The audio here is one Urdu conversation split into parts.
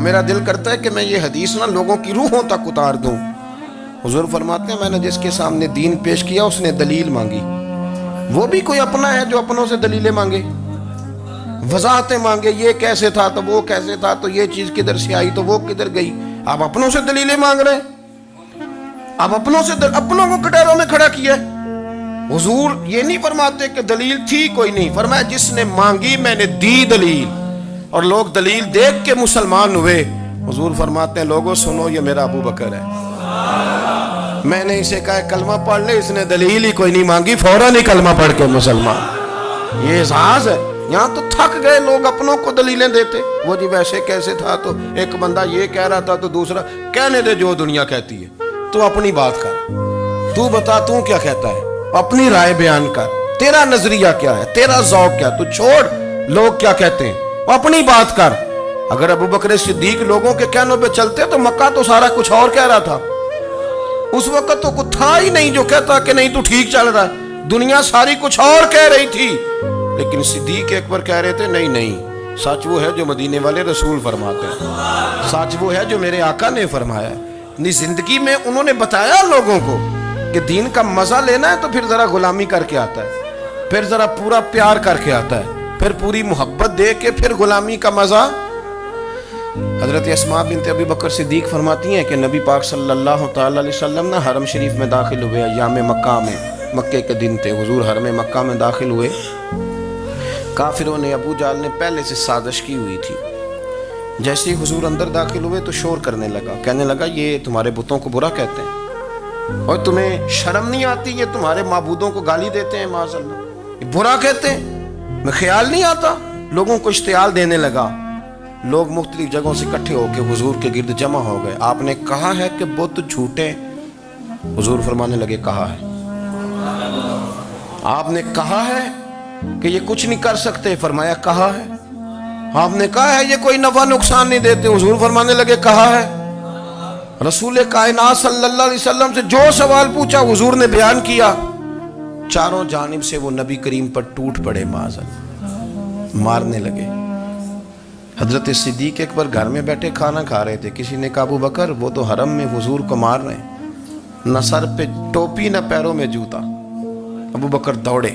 میرا دل کرتا ہے کہ میں یہ حدیث نا لوگوں کی روحوں تک اتار دوں۔ حضور فرماتے ہیں میں نے جس کے سامنے دین پیش کیا اس نے دلیل مانگی، وہ بھی کوئی اپنا ہے جو اپنوں سے دلیلیں مانگے، وضاحتیں مانگے، یہ کیسے تھا تو وہ کیسے تھا تو یہ چیز کدھر سے آئی تو وہ کدھر گئی۔ آپ اپنوں سے دلیلیں مانگ رہے ہیں، آپ اپنوں کو کٹہروں میں کھڑا کیا ہے۔ حضور یہ نہیں فرماتے کہ دلیل تھی کوئی نہیں، فرمایا جس نے مانگی میں نے دی دلیل، اور لوگ دلیل دیکھ کے مسلمان ہوئے۔ حضور فرماتے ہیں لوگوں سنو یہ میرا ابو بکر ہے، میں نے اسے کہا کلمہ پڑھ لے، اس نے دلیل ہی کوئی نہیں مانگی، فوراً ہی کلمہ پڑھ کے مسلمان۔ یہ اعزاز ہے۔ یہاں تو تھک گئے لوگ اپنوں کو دلیلیں دیتے، وہ جی ویسے کیسے تھا تو ایک بندہ یہ کہہ رہا تھا تو دوسرا، کہنے دے جو دنیا کہتی ہے، تو اپنی بات کر، تو بتا تو کیا کہتا ہے، اپنی رائے بیان کر، تیرا نظریہ کیا ہے، تیرا ذوق کیا، تو چھوڑ لوگ کیا کہتے ہیں، اپنی بات کر۔ اگر ابو بکر صدیق لوگوں کے کہنوں پہ چلتے تو مکہ تو سارا کچھ اور کہہ رہا تھا، اس وقت تو کچھ تھا ہی نہیں جو کہتا کہ نہیں تو ٹھیک چل رہا ہے، دنیا ساری کچھ اور کہہ رہی تھی، لیکن صدیق اکبر کہہ رہے تھے نہیں نہیں، سچ وہ ہے جو مدینے والے رسول فرماتے ہیں، سچ وہ ہے جو میرے آقا نے فرمایا ہے۔ زندگی میں انہوں نے بتایا لوگوں کو کہ دین کا مزہ لینا ہے تو پھر ذرا غلامی کر کے آتا ہے، پھر ذرا پورا پیار کر کے آتا ہے، پھر پوری محبت دے کے پھر غلامی کا مزہ۔ حضرت اسماء بنت ابی بکر صدیق فرماتی ہیں کہ نبی پاک صلی اللہ تعالی علیہ وسلم نے حرم شریف میں داخل ہوئے، ایام مکہ میں، مکے کے دن تھے، حضور حرم مکہ میں داخل ہوئے، کافروں نے، ابو جہل نے پہلے سے سازش کی ہوئی تھی۔ جیسے ہی حضور اندر داخل ہوئے تو شور کرنے لگا، کہنے لگا یہ تمہارے بتوں کو برا کہتے ہیں اور تمہیں شرم نہیں آتی، یہ تمہارے معبودوں کو گالی دیتے ہیں، معاذ اللہ یہ برا کہتے ہیں، میں خیال نہیں آتا۔ لوگوں کو اشتعال دینے لگا، لوگ مختلف جگہوں سے اکٹھے ہو کے حضور کے گرد جمع ہو گئے۔ آپ نے کہا ہے کہ بت جھوٹے، حضور فرمانے لگے کہا ہے۔ آپ نے کہا ہے کہ یہ کچھ نہیں کر سکتے، فرمایا کہا ہے۔ آپ نے کہا ہے یہ کوئی نفع نقصان نہیں دیتے، حضور فرمانے لگے کہا ہے۔ رسول کائنات صلی اللہ علیہ وسلم سے جو سوال پوچھا حضور نے بیان کیا، چاروں جانب سے وہ نبی کریم پر ٹوٹ پڑے، معاذ اللہ، مارنے لگے۔ حضرت صدیق اکبر گھر میں بیٹھے کھانا کھا رہے تھے، کسی نے کہا ابو بکر وہ تو حرم میں حضور کو مار رہے ہیں، نہ سر پہ ٹوپی نہ پیروں میں جوتا۔ ابو بکر دوڑے،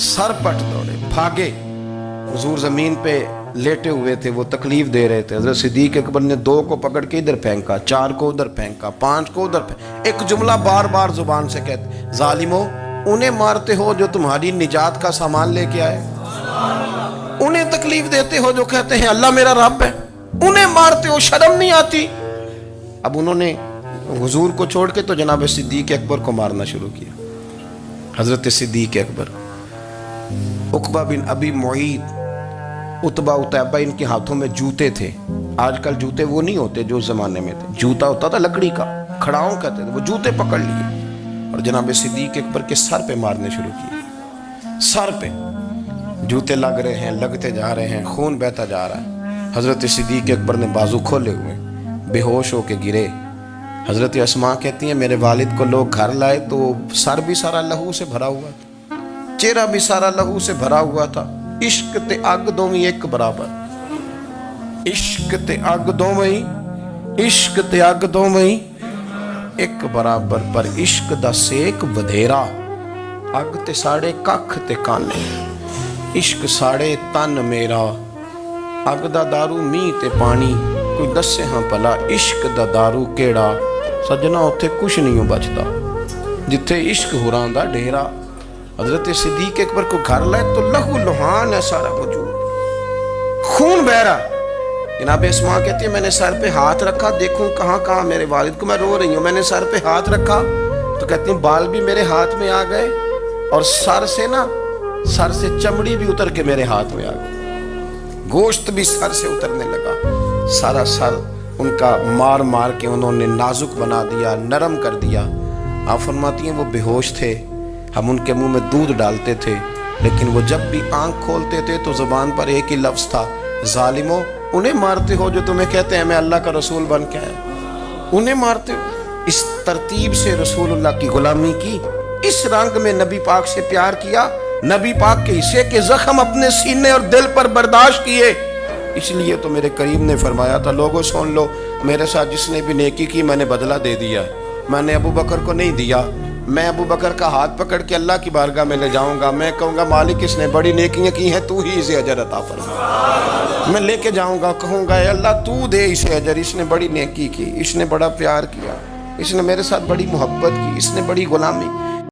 سر پٹ دوڑے، بھاگے۔ حضور زمین پہ لیٹے ہوئے تھے، وہ تکلیف دے رہے تھے۔ حضرت صدیق اکبر نے 2 کو پکڑ کے ادھر پھینکا، 4 کو ادھر پھینکا، 5 کو ادھر پھینکا، ایک جملہ بار بار زبان سے کہتے، ظالمو انہیں مارتے ہو جو تمہاری نجات کا سامان لے کے آئے، انہیں تکلیف دیتے ہو جو کہتے ہیں اللہ میرا رب ہے، انہیں مارتے ہو، شرم نہیں آتی۔ اب انہوں نے حضور کو چھوڑ کے تو جناب صدیق اکبر کو مارنا شروع کیا۔ حضرت صدیق اکبر، عقبہ بن ابی معیط، عتبہ اتیبہ، ان کے ہاتھوں میں جوتے تھے۔ آج کل جوتے وہ نہیں ہوتے جو اس زمانے میں تھے، جوتا ہوتا تھا لکڑی کا، کھڑاؤں کہتے تھے، وہ جوتے پکڑ لیے اور جناب صدیق اکبر کے سر پہ مارنے شروع کیے۔ سر پہ جوتے لگ رہے ہیں، لگتے جا رہے ہیں، خون بہتا جا رہا ہے۔ حضرت صدیق اکبر نے بازو کھولے ہوئے بے ہوش ہو کے گرے۔ حضرت اسماء کہتی ہیں میرے والد کو لوگ گھر لائے تو سر بھی سارا لہو سے بھرا ہوا تھا، چہرہ بھی سارا لہو سے بھرا ہوا تھا۔ عشق تے اگ دوویں ایک برابر، عشق تے اگ دوویں، عشق تے اگ دوویں ایک برابر، پر عشق دا سیک ودھیرا، اگ تے ساڑے ککھ تے کانے، عشق ساڑے تن میرا، اگ دا دارو می تے پانی، کوئی دسے ہاں پلا عشق دا دارو کیڑا، سجنا اتھے کچھ نہیں بچتا جتھے عشق ہوراں دا ڈیرا۔ حضرت صدیق اکبر کو گھر لائے تو لہو لہان ہے سارا وجود، خون بہ رہا۔ جناب اسماء کہتی ہے میں نے سر پہ ہاتھ رکھا، دیکھوں کہاں کہاں میرے والد کو، میں رو رہی ہوں، میں نے سر پہ ہاتھ رکھا تو کہتی ہیں بال بھی میرے ہاتھ میں آ گئے اور سر سے چمڑی بھی اتر کے میرے ہاتھ میں آ گئی، گوشت بھی سر سے اترنے لگا، سارا سر ان کا مار مار کے انہوں نے نازک بنا دیا، نرم کر دیا۔ آپ فرماتی ہیں وہ بے ہوش تھے، ہم ان کے منہ میں دودھ ڈالتے تھے، لیکن وہ جب بھی آنکھ کھولتے تھے تو زبان پر ایک ہی لفظ تھا، ظالمو انہیں مارتے ہو جو تمہیں کہتے ہیں میں اللہ کا رسول بن کے آیا، انہیں مارتے ہو۔ اس ترتیب سے رسول اللہ کی غلامی کی، اس رنگ میں نبی پاک سے پیار کیا، نبی پاک کے حصے کے زخم اپنے سینے اور دل پر برداشت کیے، اس لیے تو میرے کریم نے فرمایا تھا لوگوں سن لو میرے ساتھ جس نے بھی نیکی کی میں نے بدلہ دے دیا ہے. میں نے ابو بکر کو نہیں دیا. میں ابو بکر کا ہاتھ پکڑ کے اللہ کی بارگاہ میں لے جاؤں گا. میں کہوں گا مالک اس نے بڑی نیکیاں کی ہیں تو ہی اسے اجر عطا فرما. میں لے کے جاؤں گا کہوں گا اے اللہ تو دے اسے اجر. اس نے بڑی نیکی کی, اس نے بڑا پیار کیا, اس نے میرے ساتھ بڑی محبت کی, اس نے بڑی غلامی